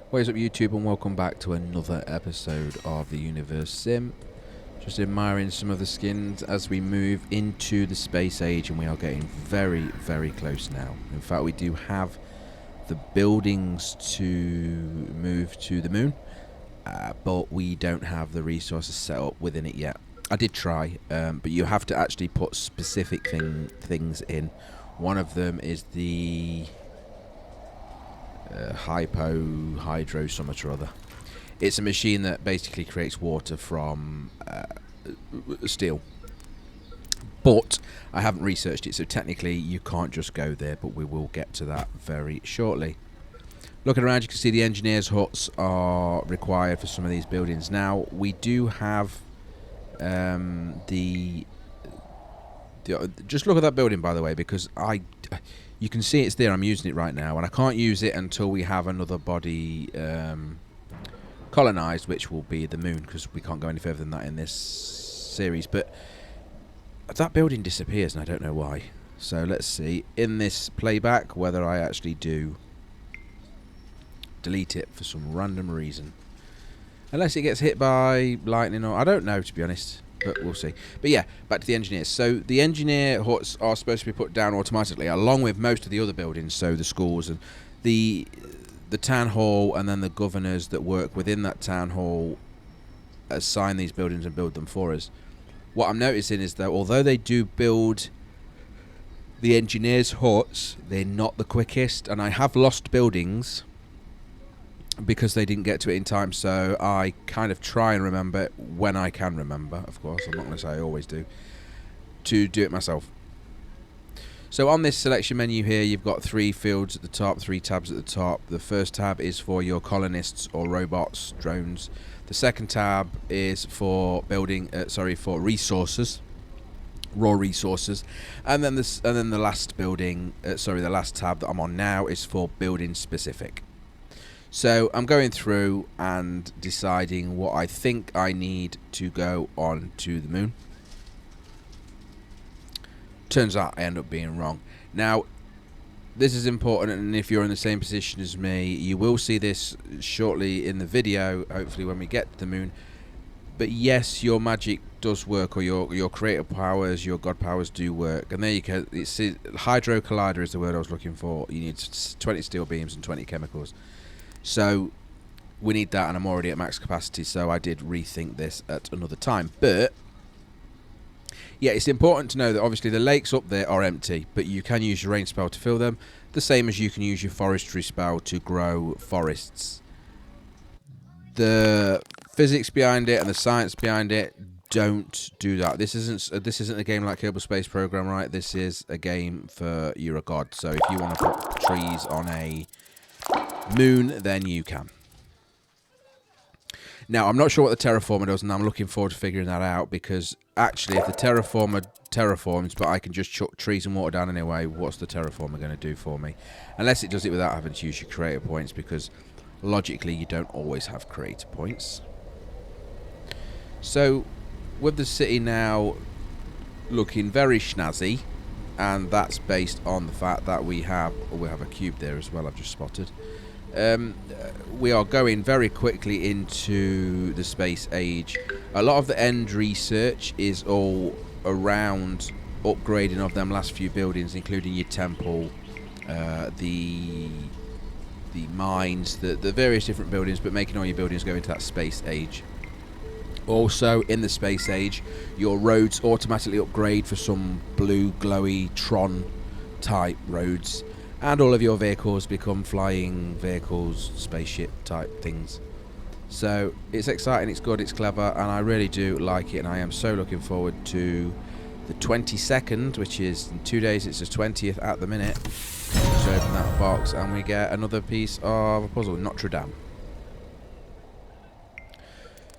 What is up, YouTube, and welcome back to another episode of the Universim. Just admiring some of the skins as we move into the space age, and we are getting very, very close now. In fact, we do have the buildings to move to the moon, but we don't have the resources set up within it yet. I did try, but you have to actually put specific things in. One of them is the hydro something or other. It's a machine that basically creates water from steel, but I haven't researched it, so technically you can't just go there, but we will get to that very shortly. Looking around, you can see the engineers' huts are required for some of these buildings. Now we do have just look at that building, by the way, because you can see it's there. I'm using it right now, and I can't use it until we have another body colonized, which will be the moon, because we can't go any further than that in this series. But that building disappears, and I don't know why. So let's see in this playback whether I actually do delete it for some random reason. Unless it gets hit by lightning, or I don't know, to be honest. But we'll see. But yeah, back to the engineers. So the engineer huts are supposed to be put down automatically, along with most of the other buildings. So the schools and the town hall, and then the governors that work within that town hall assign these buildings and build them for us. What I'm noticing is that although they do build the engineers' huts, they're not the quickest, and I have lost buildings because they didn't get to it in time. So I kind of try and remember when I can remember. Of course, I'm not going to say I always do, to do it myself. So on this selection menu here, you've got 3 fields at the top, 3 tabs at the top. The first tab is for your colonists or robots, drones. The second tab is for for resources, raw resources, and then the last the last tab that I'm on now is for building specific. So I'm going through and deciding what I think I need to go on to the moon. Turns out I end up being wrong. Now, this is important, and if you're in the same position as me, you will see this shortly in the video, hopefully when we get to the moon. But yes, your magic does work, or your creative powers, your god powers do work. And there you go. It's hydro collider is the word I was looking for. You need 20 steel beams and 20 chemicals. So we need that, and I'm already at max capacity, so I did rethink this at another time. But yeah, it's important to know that obviously the lakes up there are empty, but you can use your rain spell to fill them, the same as you can use your forestry spell to grow forests. The physics behind it and the science behind it, don't do that. This isn't a game like Kerbal Space Program, right? This is a game for you're a god. So if you want to put trees on a moon, then you can. Now, I'm not sure what the terraformer does, and I'm looking forward to figuring that out, because actually if the terraformer terraforms but I can just chuck trees and water down anyway, what's the terraformer going to do for me? Unless it does it without having to use your creator points, because logically you don't always have creator points. So with the city now looking very snazzy, and that's based on the fact that we have a cube there as well, I've just spotted. We are going very quickly into the space age. A lot of the end research is all around upgrading of them last few buildings, including your temple, the mines, the various different buildings, but making all your buildings go into that space age. Also, in the space age, your roads automatically upgrade for some blue glowy Tron type roads, and all of your vehicles become flying vehicles, spaceship type things. So it's exciting, it's good, it's clever, and I really do like it, and I am so looking forward to the 22nd, which is in 2 days. It's the 20th at the minute. Let's open that box and we get another piece of a puzzle, Notre Dame.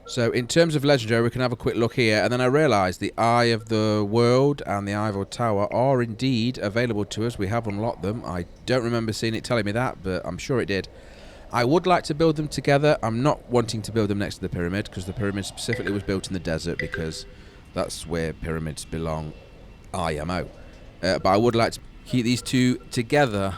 So in terms of legendary, we can have a quick look here, and then I realised the Eye of the World and the Eiffel Tower are indeed available to us. We have unlocked them. I don't remember seeing it telling me that, but I'm sure it did. I would like to build them together. I'm not wanting to build them next to the pyramid, because the pyramid specifically was built in the desert, because that's where pyramids belong, IMO. But I would like to keep these two together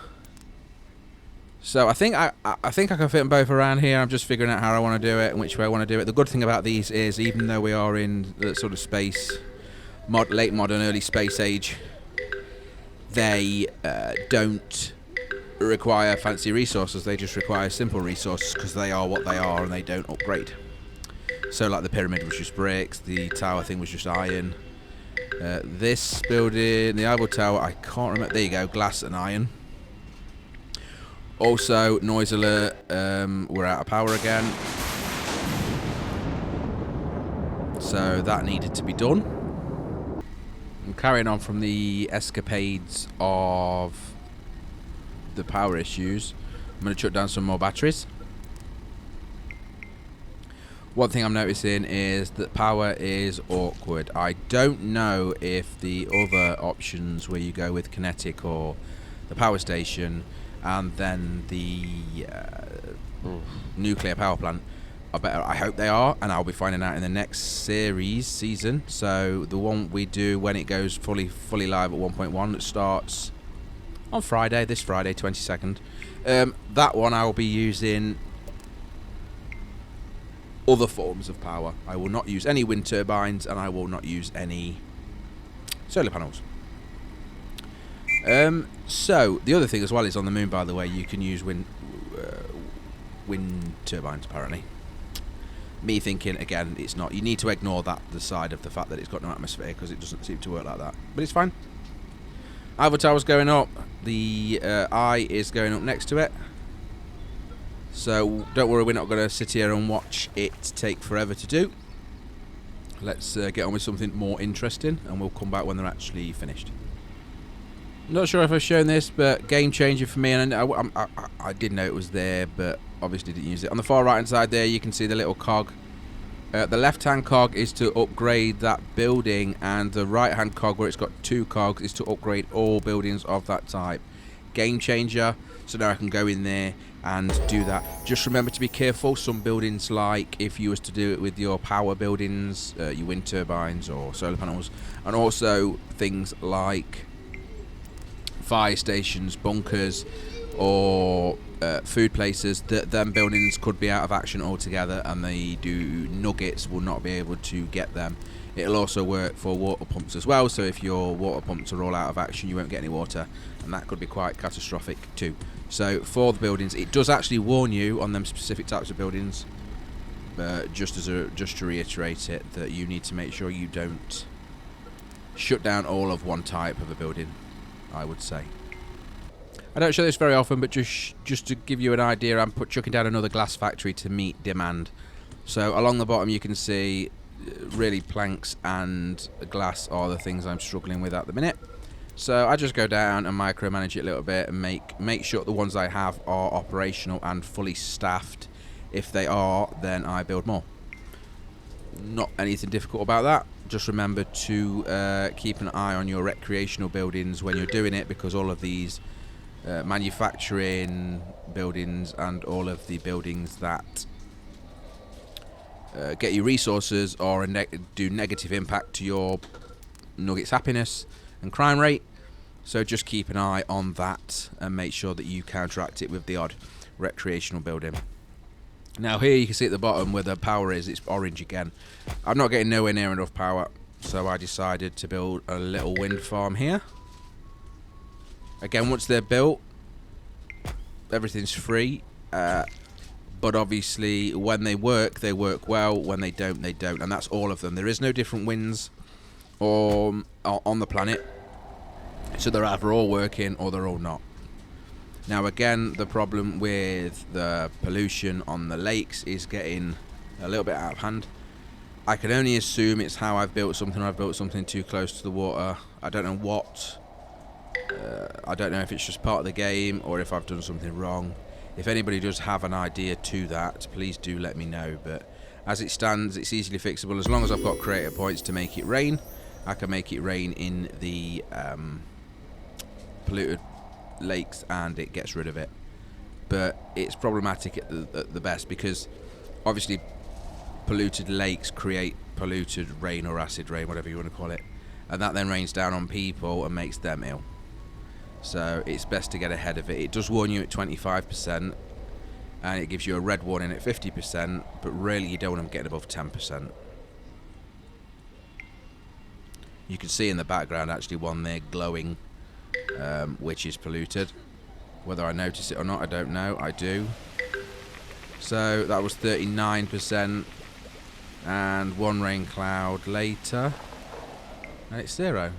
So I think I think I can fit them both around here. I'm just figuring out how I want to do it and which way I want to do it. The good thing about these is, even though we are in the sort of space, late modern, early space age, they don't require fancy resources. They just require simple resources because they are what they are and they don't upgrade. So like the pyramid was just bricks, the tower thing was just iron. This building, the Eiffel Tower, I can't remember. There you go, glass and iron. Also, noise alert, we're out of power again. So that needed to be done. And carrying on from the escapades of the power issues, I'm going to chuck down some more batteries. One thing I'm noticing is that power is awkward. I don't know if the other options where you go with kinetic or the power station and then the nuclear power plant are better. I hope they are, and I'll be finding out in the next season. So the one we do when it goes fully live at 1.1, it starts on Friday, this Friday, 22nd. That one I will be using other forms of power. I will not use any wind turbines, and I will not use any solar panels. So the other thing as well is on the moon, by the way, you can use wind turbines apparently. Me thinking again, it's not. You need to ignore that, the side of the fact that it's got no atmosphere, because it doesn't seem to work like that. But it's fine. Eiffel Tower's going up. The eye is going up next to it. So don't worry, we're not going to sit here and watch it take forever to do. Let's get on with something more interesting, and we'll come back when they're actually finished. Not sure if I've shown this, but game changer for me, and I did know it was there, but obviously didn't use it. On the far right hand side there, you can see the little cog. The left hand cog is to upgrade that building, and the right hand cog, where it's got two cogs, is to upgrade all buildings of that type. Game changer. So now I can go in there and do that. Just remember to be careful. Some buildings, like if you was to do it with your power buildings, your wind turbines or solar panels, and also things like fire stations, bunkers, or food places, that them buildings could be out of action altogether, and the nuggets will not be able to get them. It'll also work for water pumps as well, so if your water pumps are all out of action, you won't get any water, and that could be quite catastrophic too. So for the buildings, it does actually warn you on them specific types of buildings, just to reiterate it, that you need to make sure you don't shut down all of one type of a building, I would say. I don't show this very often, but just to give you an idea, I'm chucking down another glass factory to meet demand. So along the bottom you can see really planks and glass are the things I'm struggling with at the minute. So I just go down and micromanage it a little bit and make sure the ones I have are operational and fully staffed. If they are, then I build more. Not anything difficult about that. Just remember to keep an eye on your recreational buildings when you're doing it, because all of these manufacturing buildings and all of the buildings that get you resources or do negative impact to your nuggets happiness and crime rate. So just keep an eye on that and make sure that you counteract it with the odd recreational building. Now here you can see at the bottom where the power is, it's orange again. I'm not getting nowhere near enough power, so I decided to build a little wind farm here. Again, once they're built, everything's free. But obviously when they work well. When they don't, they don't. And that's all of them. There is no different winds on the planet. So they're either all working or they're all not. Now again, the problem with the pollution on the lakes is getting a little bit out of hand. I can only assume it's how I've built something. I've built something too close to the water. I don't know what. I don't know if it's just part of the game or if I've done something wrong. If anybody does have an idea to that, please do let me know. But as it stands, it's easily fixable. As long as I've got creator points to make it rain, I can make it rain in the polluted lakes and it gets rid of it. But it's problematic at the best, because obviously polluted lakes create polluted rain or acid rain, whatever you want to call it, and that then rains down on people and makes them ill. So it's best to get ahead of it. It does warn you at 25%, and it gives you a red warning at 50%, but really you don't want them getting above 10%. You can see in the background actually one there glowing, which is polluted. Whether I notice it or not, I don't know. I do. So that was 39%, and one rain cloud later, and it's 0.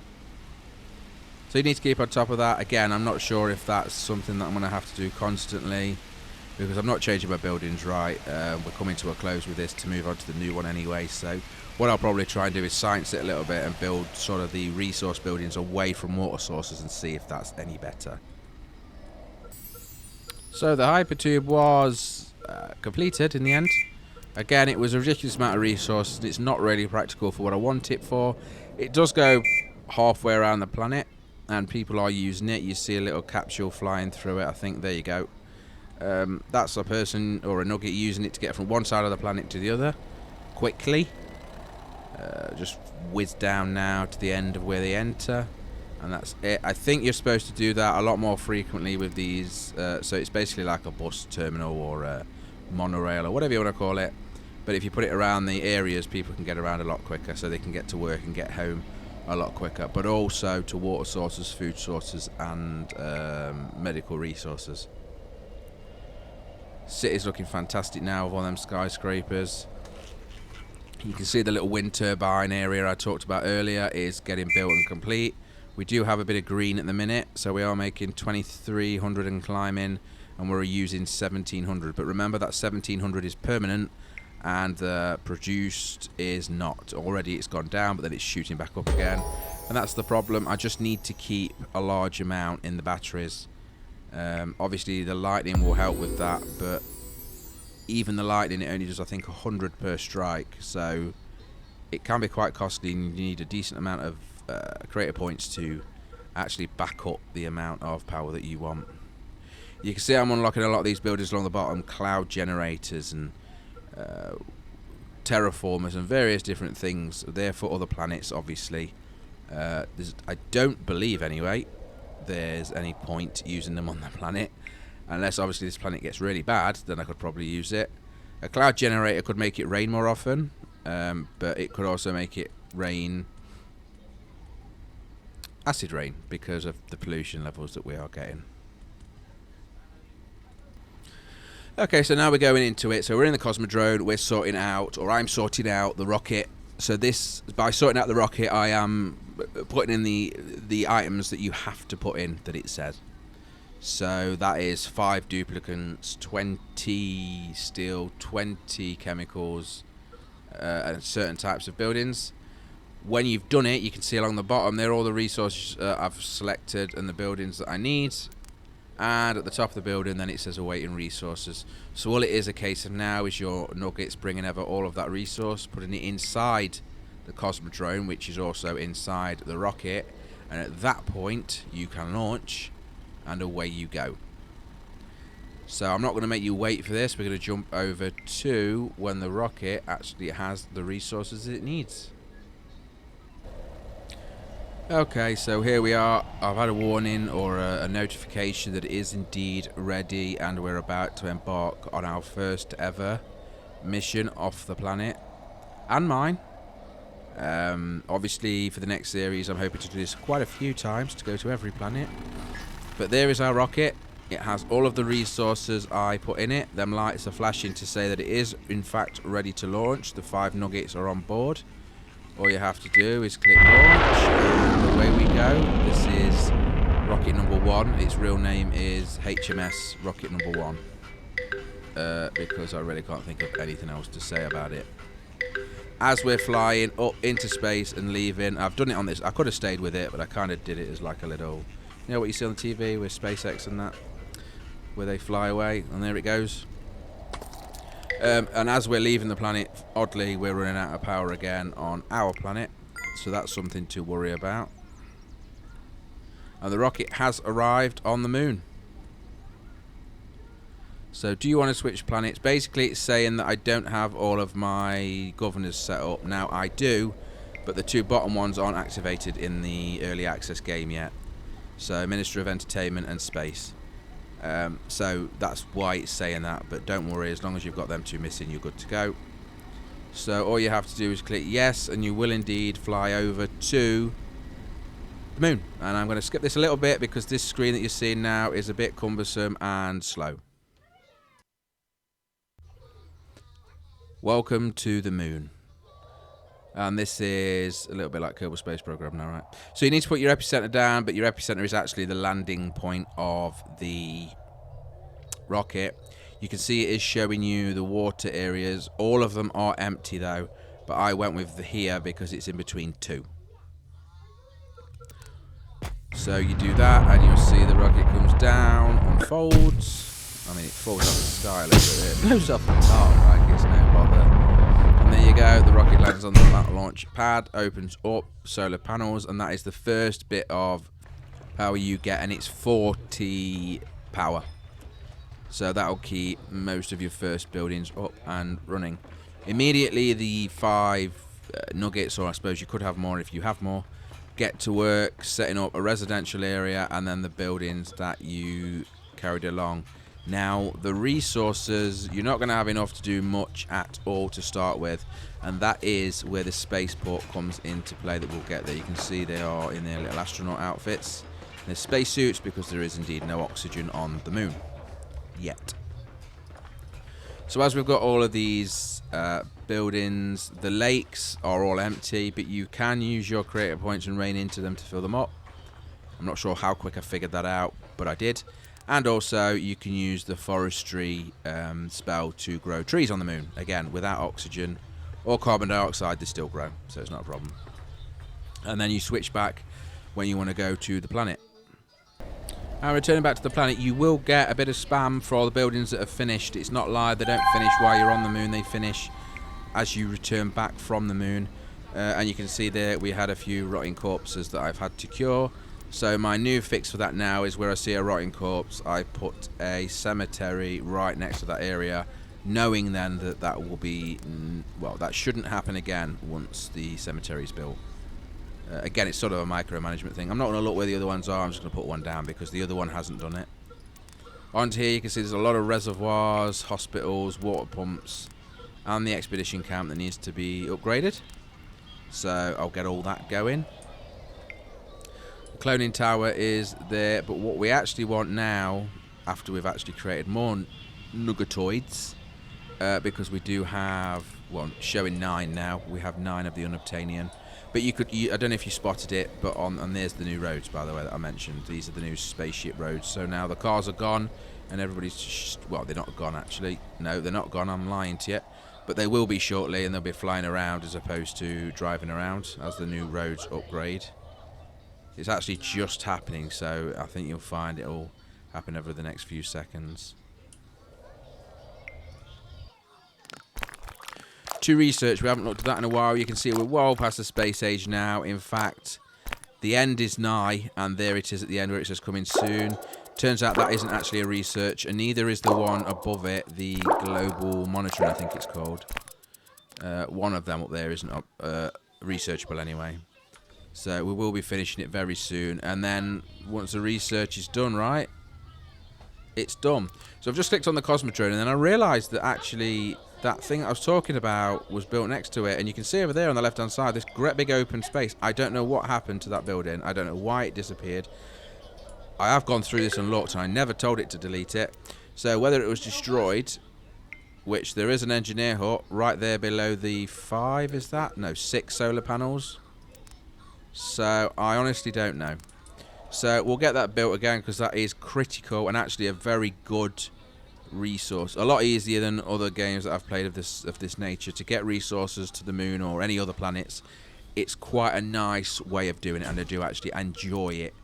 So you need to keep on top of that. Again, I'm not sure if that's something that I'm going to have to do constantly, because I'm not changing my buildings right. We're coming to a close with this to move on to the new one anyway. So what I'll probably try and do is science it a little bit and build sort of the resource buildings away from water sources and see if that's any better. So the hypertube was completed in the end. Again, it was a ridiculous amount of resources, and it's not really practical for what I want it for. It does go halfway around the planet, and people are using it. You see a little capsule flying through it, I think. There you go. That's a person or a nugget using it to get from one side of the planet to the other quickly. Just whiz down now to the end of where they enter, and that's it. I think you're supposed to do that a lot more frequently with these. So it's basically like a bus terminal or a monorail or whatever you want to call it. But if you put it around the areas, people can get around a lot quicker, so they can get to work and get home a lot quicker, but also to water sources, food sources, and medical resources. City's looking fantastic now with all them skyscrapers. You can see the little wind turbine area I talked about earlier is getting built and complete. We do have a bit of green at the minute, so we are making 2300 and climbing, and we're using 1700. But remember that 1700 is permanent, and the produced is not. Already it's gone down, but then it's shooting back up again, and that's the problem. I just need to keep a large amount in the batteries. Obviously the lightning will help with that, but even the lightning, it only does I think 100 per strike, so it can be quite costly, and you need a decent amount of creator points to actually back up the amount of power that you want. You can see I'm unlocking a lot of these buildings along the bottom, cloud generators and terraformers and various different things. They're for other planets, obviously. I don't believe, anyway, there's any point using them on the planet, unless obviously this planet gets really bad. Then I could probably use it. A cloud generator could make it rain more often, but it could also make it rain acid rain because of the pollution levels that we are getting. Okay, so now we're going into it. So we're in the Cosmodrome. We're sorting out, or I'm sorting out the rocket. So this, by sorting out the rocket, I am putting in the items that you have to put in that it says. So that is 5 duplicants, 20 steel, 20 chemicals, and certain types of buildings. When you've done it, you can see along the bottom there are all the resources I've selected and the buildings that I need. And at the top of the building then it says awaiting resources. So all it is a case of now is your nuggets bringing over all of that resource, putting it inside the Cosmodrome, which is also inside the rocket, and at that point you can launch and away you go. So I'm not going to make you wait for this. We're going to jump over to when the rocket actually has the resources it needs. Okay, so here we are. I've had a warning or a notification that it is indeed ready, and we're about to embark on our first ever mission off the planet, and mine. Obviously for the next series I'm hoping to do this quite a few times, to go to every planet. But there is our rocket. It has all of the resources I put in it. Them lights are flashing to say that it is in fact ready to launch. The 5 nuggets are on board. All you have to do is click launch, and away we go. This is rocket number 1. Its real name is HMS rocket number 1, because I really can't think of anything else to say about it. As we're flying up into space and leaving, I've done it on this. I could have stayed with it, but I kind of did it as like a little, you know what you see on the TV with SpaceX and that, where they fly away, and there it goes. And as we're leaving the planet, oddly, we're running out of power again on our planet. So that's something to worry about. And the rocket has arrived on the moon. So do you want to switch planets? Basically, it's saying that I don't have all of my governors set up. Now, I do, but the 2 bottom ones aren't activated in the early access game yet. So Minister of Entertainment and Space. So that's why it's saying that, but don't worry, as long as you've got them two missing, you're good to go. So all you have to do is click yes, and you will indeed fly over to the moon. And I'm going to skip this a little bit because this screen that you're seeing now is a bit cumbersome and slow. Welcome to the moon. And this is a little bit like Kerbal Space Program now, right? So you need to put your epicenter down, but your epicenter is actually the landing point of the rocket. You can see it is showing you the water areas. All of them are empty though, but I went with the here because it's in between two. So you do that and you'll see the rocket comes down, unfolds. I mean, it falls off the sky a little bit. It blows off the top, like it's no bother. And there you go, the rocket lands on the launch pad, opens up, solar panels, and that is the first bit of power you get, and it's 40 power. So that'll keep most of your first buildings up and running. Immediately the 5 nuggets, or I suppose you could have more if you have more, get to work setting up a residential area and then the buildings that you carried along. Now, the resources, you're not going to have enough to do much at all to start with, and that is where the spaceport comes into play that we'll get there. You can see they are in their little astronaut outfits. They're spacesuits because there is indeed no oxygen on the moon. Yet. So as we've got all of these buildings, the lakes are all empty, but you can use your creator points and rain into them to fill them up. I'm not sure how quick I figured that out, but I did. And also, you can use the forestry spell to grow trees on the moon. Again, without oxygen or carbon dioxide, they still grow, so it's not a problem. And then you switch back when you want to go to the planet. And returning back to the planet, you will get a bit of spam for all the buildings that have finished. It's not live, they don't finish while you're on the moon, they finish as you return back from the moon. And you can see there we had a few rotting corpses that I've had to cure. So my new fix for that now is where I see a rotting corpse, I put a cemetery right next to that area, knowing then that that will be, well, that shouldn't happen again once the cemetery is built. Again, it's sort of a micromanagement thing. I'm not going to look where the other ones are, I'm just going to put one down because the other one hasn't done it. Onto here you can see there's a lot of reservoirs, hospitals, water pumps, and the expedition camp that needs to be upgraded. So I'll get all that going. Cloning tower is there, but what we actually want now, after we've actually created more nuggetoids, because we do have, well, showing 9 now, we have 9 of the unobtainium. But I don't know if you spotted it, but and there's the new roads, by the way, that I mentioned. These are the new spaceship roads. So now the cars are gone, and everybody's, well, they're not gone actually. No, they're not gone, I'm lying to you. But they will be shortly, and they'll be flying around as opposed to driving around as the new roads upgrade. It's actually just happening, so I think you'll find it will happen over the next few seconds. To research, we haven't looked at that in a while. You can see we're well past the space age now. In fact, the end is nigh, and there it is at the end where it says coming soon. Turns out that isn't actually a research, and neither is the one above it, the global monitoring, I think it's called. One of them up there isn't researchable anyway. So we will be finishing it very soon, and then once the research is done, right, it's done. So I've just clicked on the Cosmodrome, and then I realised that actually that thing I was talking about was built next to it, and you can see over there on the left hand side this great big open space. I don't know what happened to that building. I don't know why it disappeared. I have gone through this and looked, and I never told it to delete it. So whether it was destroyed, which there is an engineer hut right there below the 5, is that? No, 6 solar panels. So I honestly don't know. So we'll get that built again because that is critical and actually a very good resource. A lot easier than other games that I've played of this nature to get resources to the moon or any other planets. It's quite a nice way of doing it, and I do actually enjoy it.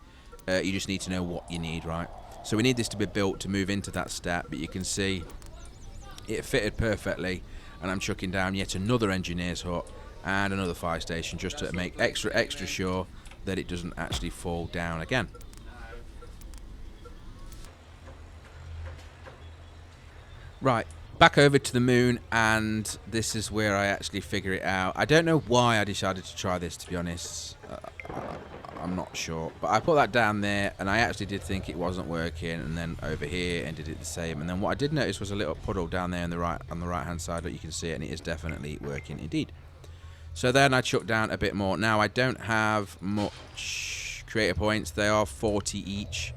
You just need to know what you need, right? So we need this to be built to move into that step, but you can see it fitted perfectly, and I'm chucking down yet another engineer's hut and another fire station just to make extra sure that it doesn't actually fall down again. Right, back over to the moon, and this is where I actually figure it out. I don't know why I decided to try this, to be honest. I'm not sure. But I put that down there, and I actually did think it wasn't working, and then over here and did it the same. And then what I did notice was a little puddle down there on the right hand side that you can see it, and it is definitely working indeed. So then I chucked down a bit more. Now I don't have much creator points. They are 40 each,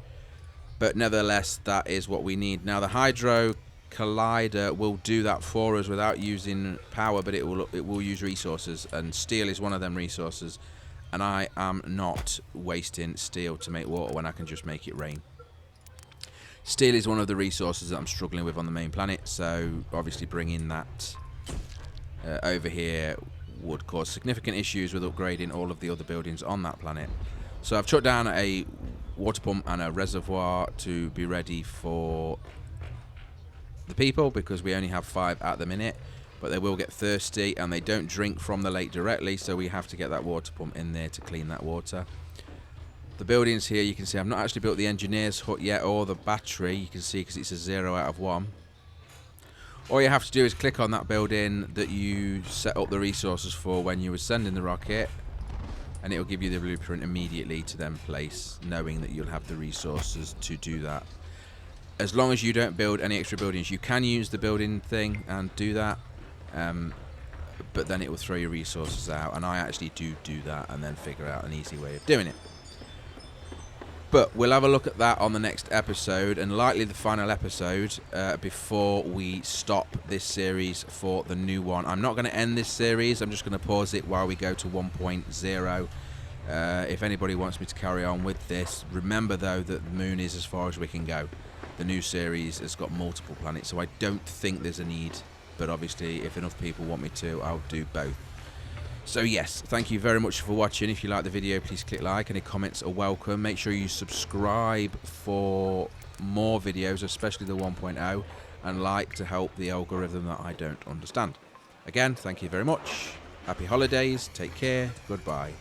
but nevertheless that is what we need. Now the hydro collider will do that for us without using power, but it will use resources, and steel is one of them resources, and I am not wasting steel to make water when I can just make it rain. Steel is one of the resources that I'm struggling with on the main planet, so obviously bringing that over here would cause significant issues with upgrading all of the other buildings on that planet. So I've chucked down a water pump and a reservoir to be ready for the people, because we only have 5 at the minute, but they will get thirsty and they don't drink from the lake directly, so we have to get that water pump in there to clean that water. The buildings here, you can see I've not actually built the engineer's hut yet, or the battery, you can see, because it's a 0 out of 1. All you have to do is click on that building that you set up the resources for when you were sending the rocket, and it will give you the blueprint immediately to then place, knowing that you'll have the resources to do that. As long as you don't build any extra buildings, you can use the building thing and do that, but then it will throw your resources out, and I actually do that and then figure out an easy way of doing it. But we'll have a look at that on the next episode, and likely the final episode, before we stop this series for the new one. I'm not going to end this series, I'm just going to pause it while we go to 1.0. If anybody wants me to carry on with this, remember though that the moon is as far as we can go. The new series has got multiple planets, so I don't think there's a need, but obviously if enough people want me to, I'll do both. So yes, thank you very much for watching. If you like the video, please click like. Any comments are welcome. Make sure you subscribe for more videos, especially the 1.0, and like to help the algorithm that I don't understand. Again, thank you very much. Happy holidays, take care, goodbye.